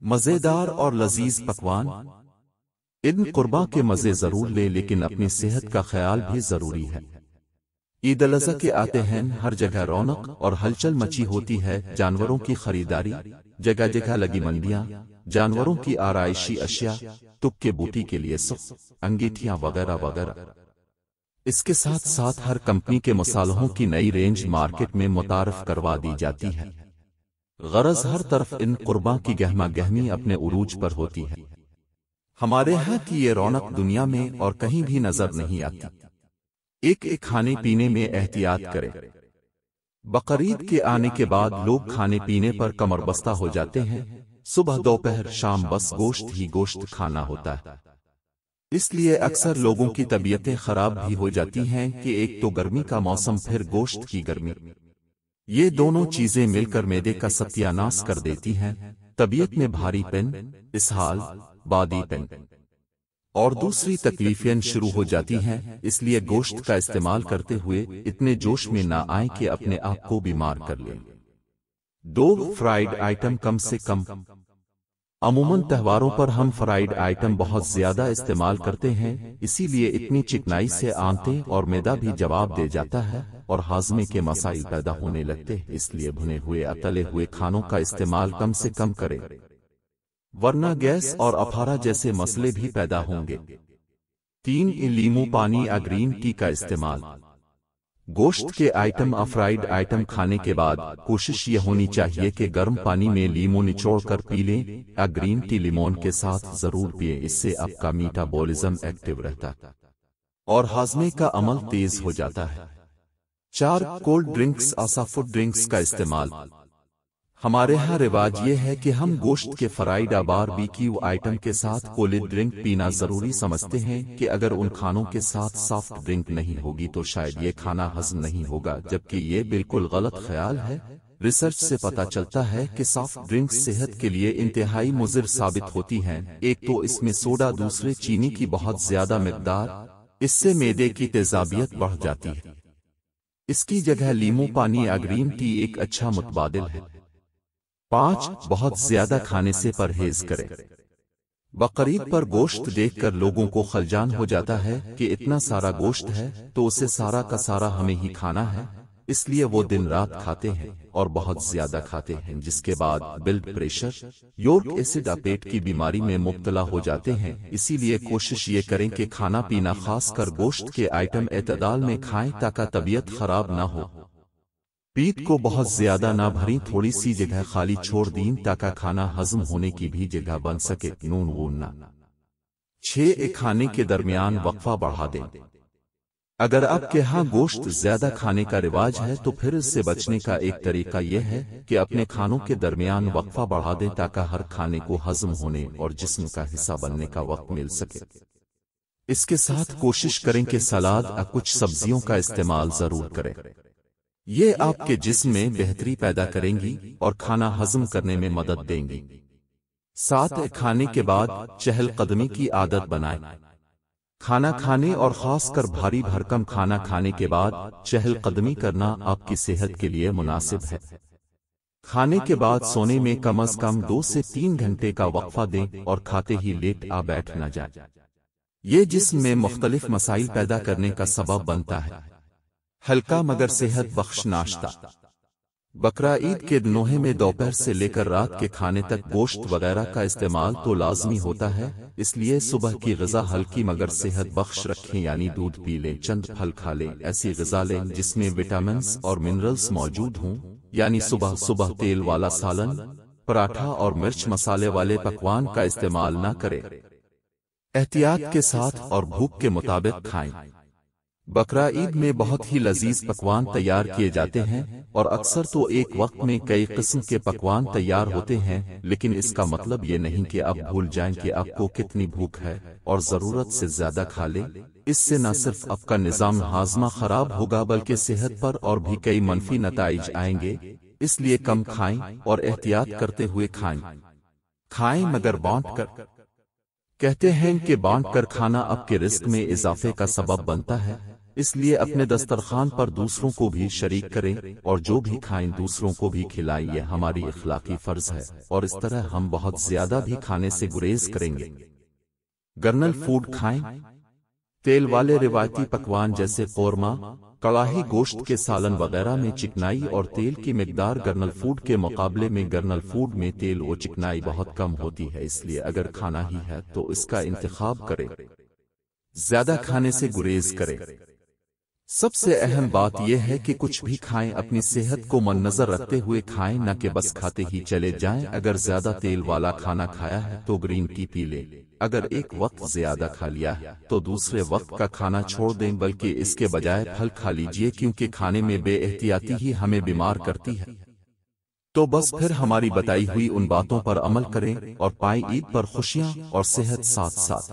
مزیدار اور لذیذ پکوان۔ عید قرباں کے مزے ضرور لے لیکن اپنی صحت کا خیال بھی ضروری ہے۔ عید الاضحیٰ کے آتے ہیں، ہر جگہ رونق اور ہلچل مچی ہوتی ہے، جانوروں کی خریداری، جگہ جگہ لگی منڈیاں، جانوروں کی آرائشی اشیاء، تک کے بوٹی کے لیے سخت انگیٹھیاں وغیرہ وغیرہ۔ اس کے ساتھ ساتھ ہر کمپنی کے مصالحوں کی نئی رینج مارکیٹ میں متعارف کروا دی جاتی ہے۔ غرض ہر طرف ان قرباں کی گہما گہمی اپنے عروج پر ہوتی ہے۔ ہمارے ہاں کی یہ رونق دنیا میں اور کہیں بھی نظر نہیں آتی۔ ایک کھانے پینے میں احتیاط کریں۔ بقرعید کے آنے کے بعد لوگ کھانے پینے پر کمر بستہ ہو جاتے ہیں، صبح دوپہر شام بس گوشت ہی گوشت کھانا ہوتا ہے۔ اس لیے اکثر لوگوں کی طبیعتیں خراب بھی ہو جاتی ہیں کہ ایک تو گرمی کا موسم پھر گوشت کی گرمی، یہ دونوں چیزیں مل کر معدے کا ستیہ ناش کر دیتی ہیں، طبیعت میں بھاری پن، اسہال، بادی پن اور دوسری تکلیفیں شروع ہو جاتی ہیں۔ اس لیے گوشت کا استعمال کرتے ہوئے اتنے جوش میں نہ آئیں کہ اپنے آپ کو بیمار کر لیں۔ فرائیڈ آئٹم کم سے کم۔ عموماً تہواروں پر ہم فرائیڈ آئٹم بہت زیادہ استعمال کرتے ہیں، اسی لیے اتنی چکنائی سے آنتیں اور معدہ بھی جواب دے جاتا ہے اور ہاضمے کے مسائل پیدا ہونے لگتے ہیں۔ اس لیے بھنے ہوئے یا تلے ہوئے کھانوں کا استعمال کم سے کم کریں، ورنہ گیس اور اپھارا جیسے مسئلے بھی پیدا ہوں گے۔ لیمو پانی یا گرین ٹی کا استعمال۔ گوشت کے آئٹم فرائیڈ آئٹم کھانے کے بعد کوشش یہ ہونی چاہیے کہ گرم پانی میں لیمو نچوڑ کر پی لیں یا گرین ٹی لیمون کے ساتھ ضرور پئیں، اس سے آپ کا میٹابولزم ایکٹیو رہتا ہے اور ہاضمے کا عمل تیز ہو جاتا ہے۔ کولڈ ڈرنکس سافٹ ڈرنکس کا استعمال۔ ہمارے ہاں رواج یہ ہے کہ ہم گوشت کے فرائیڈ باربیکیو آئٹم کے ساتھ کولڈ ڈرنک پینا ضروری سمجھتے ہیں کہ اگر ان کھانوں کے ساتھ سافٹ ڈرنک نہیں ہوگی تو شاید یہ کھانا ہضم نہیں ہوگا، جبکہ یہ بالکل غلط خیال ہے۔ ریسرچ سے پتہ چلتا ہے کہ سافٹ ڈرنکس صحت کے لیے انتہائی مضر ثابت ہوتی ہیں۔ ایک تو اس میں سوڈا، دوسرے چینی کی بہت زیادہ مقدار، اس سے معدے کی تیزابیت بڑھ جاتی ہے۔ اس کی جگہ لیمو پانی یا گرین ٹی ایک اچھا متبادل ہے۔ بہت زیادہ کھانے سے پرہیز کریں۔ بقرعید پر گوشت دیکھ کر لوگوں کو خلجان ہو جاتا ہے کہ اتنا سارا گوشت ہے تو اسے سارا کا سارا ہمیں ہی کھانا ہے، اس لیے وہ دن رات کھاتے ہیں اور بہت زیادہ کھاتے ہیں، جس کے بعد بلڈ پریشر، یورک ایسڈ یا پیٹ کی بیماری میں مبتلا ہو جاتے ہیں۔ اسی لیے کوشش یہ کریں کہ کھانا پینا خاص کر گوشت کے آئٹم اعتدال میں کھائیں تاکہ طبیعت خراب نہ ہو۔ پیٹ کو بہت زیادہ نہ بھریں، تھوڑی سی جگہ خالی چھوڑ دیں تاکہ کھانا ہضم ہونے کی بھی جگہ بن سکے۔ نہ کھانے کے درمیان وقفہ بڑھا دیں۔ اگر آپ کے ہاں گوشت زیادہ کھانے کا رواج ہے تو پھر اس سے بچنے کا ایک طریقہ یہ ہے کہ اپنے کھانوں کے درمیان وقفہ بڑھا دیں تاکہ ہر کھانے کو ہضم ہونے اور جسم کا حصہ بننے کا وقت مل سکے۔ اس کے ساتھ کوشش کریں کہ سلاد یا کچھ سبزیوں کا استعمال ضرور کریں، یہ آپ کے جسم میں بہتری پیدا کریں گی اور کھانا ہضم کرنے میں مدد دیں گی۔ کھانے کے بعد چہل قدمی کی عادت بنائیں۔ کھانا کھانے اور خاص کر بھاری بھرکم کھانا کھانے کے بعد چہل قدمی کرنا آپ کی صحت کے لیے مناسب ہے۔ کھانے کے بعد سونے میں کم از کم 2 سے 3 گھنٹے کا وقفہ دیں اور کھاتے ہی لیٹ بیٹھ نہ جائیں، یہ جسم میں مختلف مسائل پیدا کرنے کا سبب بنتا ہے۔ ہلکا مگر صحت بخش ناشتہ۔ بقرعید کے دنوں میں دوپہر سے لے کر رات کے کھانے تک گوشت وغیرہ کا استعمال تو لازمی ہوتا ہے، اس لیے صبح کی غذا ہلکی مگر صحت بخش رکھیں، یعنی دودھ پی لیں، چند پھل کھا لیں، ایسی غذا لیں جس میں وٹامنز اور منرلز موجود ہوں، یعنی صبح تیل والا سالن، پراٹھا اور مرچ مسالے والے پکوان کا استعمال نہ کریں۔ احتیاط کے ساتھ اور بھوک کے مطابق کھائیں۔ بقرعید میں بہت ہی لذیذ پکوان تیار کیے جاتے ہیں اور اکثر تو ایک وقت میں کئی قسم کے پکوان تیار ہوتے ہیں، لیکن اس کا مطلب یہ نہیں کہ آپ بھول جائیں کہ آپ کو کتنی بھوک ہے اور ضرورت سے زیادہ کھا لیں۔ اس سے نہ صرف آپ کا نظام ہاضمہ خراب ہوگا بلکہ صحت پر اور بھی کئی منفی نتائج آئیں گے، اس لیے کم کھائیں اور احتیاط کرتے ہوئے کھائیں مگر بانٹ کر۔ کہتے ہیں کہ بانٹ کر کھانا آپ کے رزق میں اضافے کا سبب بنتا ہے، اس لیے اپنے دسترخوان پر دوسروں کو بھی شریک کریں، اور جو بھی کھائیں دوسروں کو بھی کھلائیں، یہ ہماری اخلاقی فرض ہے، اور اس طرح ہم بہت زیادہ بھی کھانے سے گریز کریں گے۔ گرنل فوڈ کھائیں۔ تیل والے روایتی پکوان جیسے قورمہ، کڑاہی گوشت کے سالن وغیرہ میں چکنائی اور تیل کی مقدار گرنل فوڈ کے مقابلے میں گرنل فوڈ میں تیل و چکنائی بہت کم ہوتی ہے، اس لیے اگر کھانا ہی ہے تو اس کا انتخاب کریں، زیادہ کھانے سے گریز کریں۔ سب سے اہم بات یہ ہے کہ کچھ بھی کھائیں اپنی صحت کو مد نظر رکھتے ہوئے کھائیں، نہ کہ بس کھاتے ہی چلے جائیں۔ اگر زیادہ تیل والا کھانا کھایا ہے تو گرین ٹی پی لیں، اگر ایک وقت زیادہ کھا لیا ہے تو دوسرے وقت کا کھانا چھوڑ دیں، بلکہ اس کے بجائے پھل کھا لیجئے، کیونکہ کھانے میں بے احتیاطی ہی ہمیں بیمار کرتی ہے۔ تو بس پھر ہماری بتائی ہوئی ان باتوں پر عمل کریں اور پائیں عید پر خوشیاں اور صحت ساتھ ساتھ۔